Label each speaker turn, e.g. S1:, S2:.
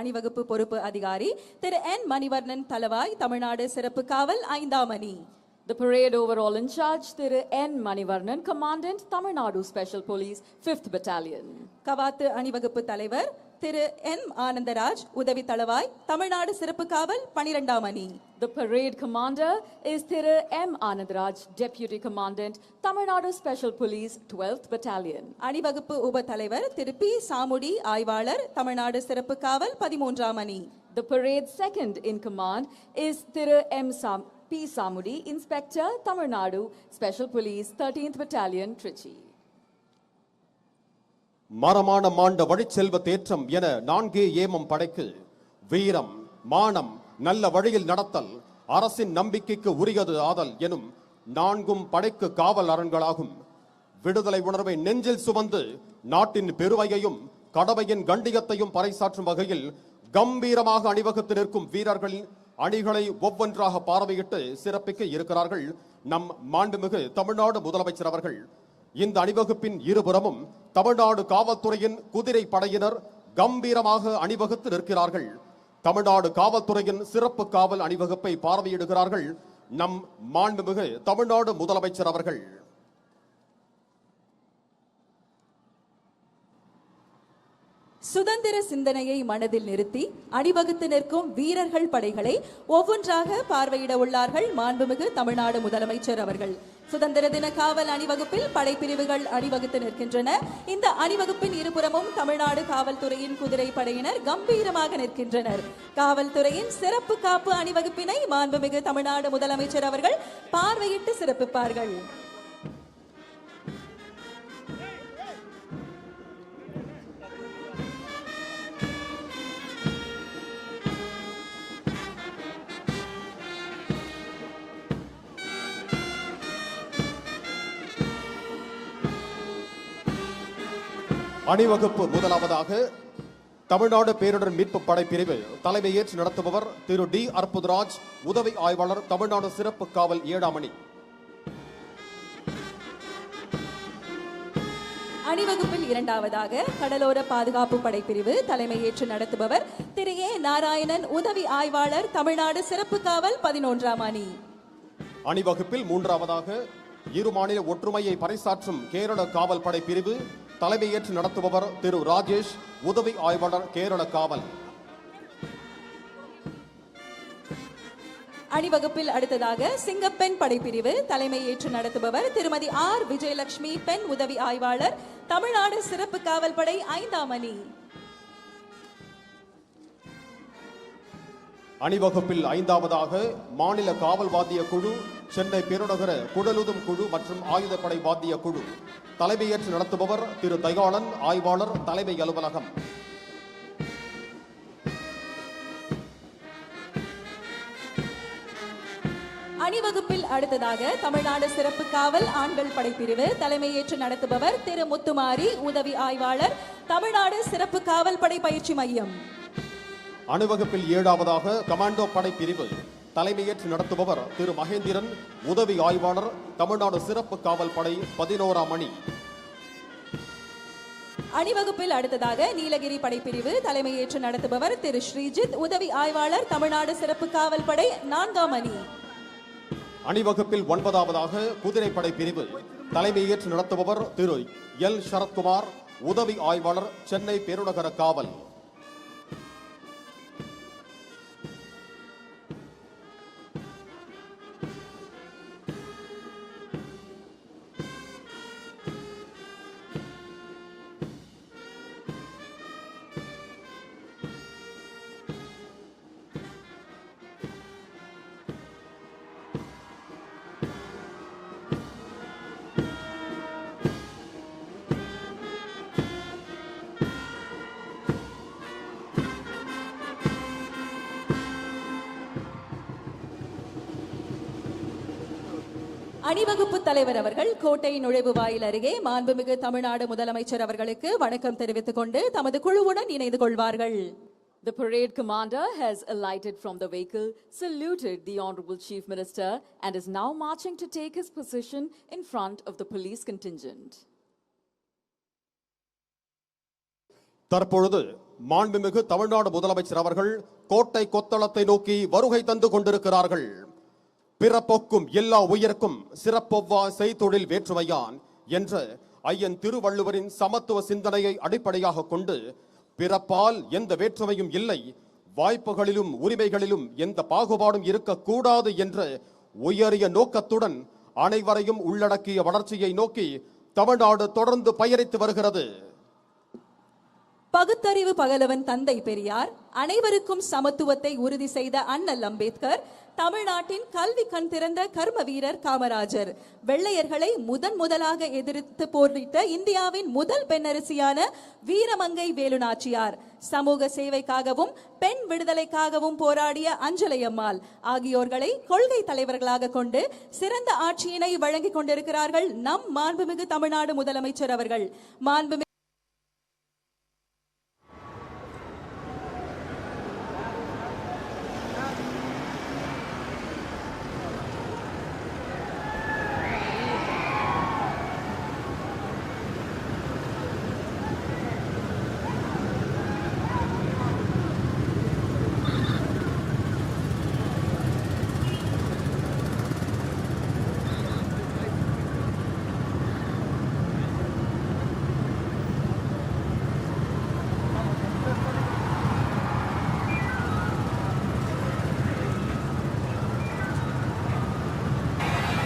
S1: அணிவகுப்பு பொறுப்பு அதிகாரி திரு என் மணிவர்ணன் தளவாய் தமிழ்நாடு சிறப்பு காவல் 5ஆம் அணி.
S2: The parade overall in charge, Thiru N. Manivarnan, Commandant, Tamil Nadu Special Police, 5th Battalion.
S1: கவாத்து அணிவகுப்பு தலைவர் திரு என் ஆனந்தராஜ் உதவி தளவாய் தமிழ்நாடு சிறப்பு காவல் 12ஆம் அணி.
S2: The parade commander is Thiru M. Anandaraj, Deputy Commandant, Tamil Nadu Special Police, 12th Battalion.
S1: அணிவகுப்பு உப தலைவர் திரு பி சாமுடி ஆய்வாளர் தமிழ்நாடு சிறப்பு காவல் 13ஆம் அணி.
S2: The parade second in command is Thiru M. P. Samudi, Inspector, Tamil Nadu Special Police, 13th Battalion, Trichy.
S3: மரமான மாண்ட வழிச்செல்வ தேற்றம் என 4 ஏமம் படைக்கு வீரம் மானம் நல்ல வழியில் நடத்தல் அரசின் நம்பிக்கைக்கு உரியது ஆதல் எனும் 4 படைக்கு காவல் அரண்களாகும். விடுதலை உணர்வை நெஞ்சில் சுமந்து நாட்டின் பெருமையையும் கடமையின் கண்டியத்தையும் பறைசாற்றும் வகையில் கம்பீரமாக அணிவகுத்து நிற்கும் வீரர்களின் அணிகளை ஒவ்வொன்றாக பார்வையிட்டு சிறப்பிக்க இருக்கிறார்கள் நம் மாண்புமிகு தமிழ்நாடு முதலமைச்சர் அவர்கள். இந்த அணிவகுப்பின் இருபுறமும் தமிழ்நாடு காவல்துறையின் குதிரை படையினர் கம்பீரமாக அணிவகுத்து நிற்கிறார்கள். தமிழ்நாடு காவல்துறையின் சிறப்பு காவல் அணிவகுப்பை பார்வையிடுகிறார்கள் நம் மாண்புமிகு தமிழ்நாடு முதலமைச்சர் அவர்கள்.
S1: சுதந்திர சிந்தனையை மனதில் நிறுத்தி அணிவகுத்து நிற்கும் வீரர்கள் படைகளை ஒவ்வொன்றாக பார்வையிட உள்ளார்கள் மாண்புமிகு தமிழ்நாடு முதலமைச்சர் அவர்கள். சுதந்திர தின காவல் அணிவகுப்பில் படைப்பிரிவுகள் அணிவகுத்து நிற்கின்றன. இந்த அணிவகுப்பின் இருபுறமும் தமிழ்நாடு காவல்துறையின் குதிரை படையினர் கம்பீரமாக நிற்கின்றனர். காவல்துறையின் சிறப்பு காப்பு அணிவகுப்பினை மாண்புமிகு தமிழ்நாடு முதலமைச்சர் அவர்கள் பார்வையிட்டு சிறப்பிப்பார்கள்.
S3: அணிவகுப்பு முதலாவதாக தமிழ்நாடு பேரிடர் மீட்பு படைப்பிரிவு தலைமையேற்று நடத்துபவர் திரு டி அற்புதராஜ் உதவி ஆய்வாளர் தமிழ்நாடு சிறப்பு காவல் 7ஆம் அணி.
S1: அணிவகுப்பில் இரண்டாவதாக கடலோர பாதுகாப்பு படைப்பிரிவு தலைமையேற்று நடத்துபவர் திரு ஏ நாராயணன் உதவி ஆய்வாளர் தமிழ்நாடு சிறப்பு காவல் 11ஆம் அணி.
S3: அணிவகுப்பில் மூன்றாவதாக இரு மாநில ஒற்றுமையை பறைசாற்றும் கேரள காவல் படைப்பிரிவு தலைமையேற்று நடத்துபவர் திரு ராஜேஷ் உதவி ஆய்வாளர் கேரள காவல்.
S1: அணிவகுப்பில் அடுத்ததாக சிங்கப்பெண் படைப்பிரிவு தலைமையேற்று நடத்துபவர் திருமதி ஆர் விஜயலட்சுமி பெண் உதவி ஆய்வாளர் தமிழ்நாடு சிறப்பு காவல் படை 5ஆம் அணி.
S3: அணிவகுப்பில் ஐந்தாவதாக மாநில காவல் வாத்திய குழு சென்னை பெருநகர குடலுதும் குழு மற்றும் ஆயுதப்படை வாத்திய குழு தலைமையேற்று நடத்துபவர் திரு தயாளன் ஆய்வாளர் தலைமை அலுவலகம்.
S1: அணிவகுப்பில் அடுத்ததாக தமிழ்நாடு சிறப்பு காவல் ஆண்கள் படைப்பிரிவு தலைமையேற்று நடத்துபவர் திரு முத்துமாரி உதவி ஆய்வாளர் தமிழ்நாடு சிறப்பு காவல் படை பயிற்சி மையம்.
S3: அணிவகுப்பில் ஏழாவதாக கமாண்டோ படை பிரிவு தலைமையேற்று நடத்துபவர் திரு மகேந்திரன் உதவி ஆய்வாளர் தமிழ்நாடு சிறப்பு காவல் படை 11ஆம் அணி.
S1: அணிவகுப்பில் அடுத்ததாக நீலகிரி படைப்பிரிவு தலைமையேற்று நடத்துபவர் திரு ஸ்ரீஜித் உதவி ஆய்வாளர் தமிழ்நாடு சிறப்பு காவல் படை 4ஆம் அணி.
S3: அணிவகுப்பில் 9ஆவதாக குதிரைப்படை பிரிவு தலைமையேற்று நடத்துபவர் திரு எல் சரத்குமார் உதவி ஆய்வாளர் சென்னை பெருநகர காவல்.
S1: அணிவகுப்பு தலைவர் அவர்கள் கோட்டை நுழைவு வாயில் அருகே மாண்புமிகு தமிழ்நாடு முதலமைச்சர் அவர்களுக்கு வணக்கம் தெரிவித்துக் கொண்டு தமது குழுவுடன் இணைந்து கொள்வார்கள்.
S2: The parade commander has alighted from the vehicle, saluted the Honorable Chief Minister and is now marching to take his position in front of the police contingent.
S3: தற்பொழுது மாண்புமிகு தமிழ்நாடு முதலமைச்சர் அவர்கள் கோட்டை கொத்தளத்தை நோக்கி வருகை தந்து கொண்டிருக்கிறார்கள். பிறப்பொக்கும் எல்லா உயிர்க்கும் சிறப்பொவ்வா செய்தொழில் வேற்றுமையான் என்ற ஐயன் திருவள்ளுவரின் சமத்துவ சிந்தனையை அடிப்படையாக கொண்டு பிறப்பால் எந்த வேற்றுமையும் இல்லை, வாய்ப்புகளிலும் உரிமைகளிலும் எந்த பாகுபாடும் இருக்கக்கூடாது என்ற உயரிய நோக்கத்துடன் அனைவரையும் உள்ளடக்கிய வளர்ச்சியை நோக்கி தமிழ்நாடு தொடர்ந்து பயணித்து வருகிறது.
S1: பகுத்தறிவு பகலவன் தந்தை பெரியார், அனைவருக்கும் சமத்துவத்தை உறுதி செய்த அண்ணல் அம்பேத்கர், தமிழ்நாட்டின் கல்வி கண் திறந்த கர்ம வீரர் காமராஜர், வெள்ளையர்களை முதலாக எதிர்த்து போரிட்ட இந்தியாவின் முதல் பெண்ணரசியான வீரமங்கை வேலுநாச்சியார், சமூக சேவைக்காகவும் பெண் விடுதலைக்காகவும் போராடிய அஞ்சலை அம்மாள் ஆகியோர்களை கொள்கை தலைவர்களாக கொண்டு சிறந்த ஆட்சியினை வழங்கிக் கொண்டிருக்கிறார்கள் நம் மாண்புமிகு தமிழ்நாடு முதலமைச்சர் அவர்கள். மாண்புமிகு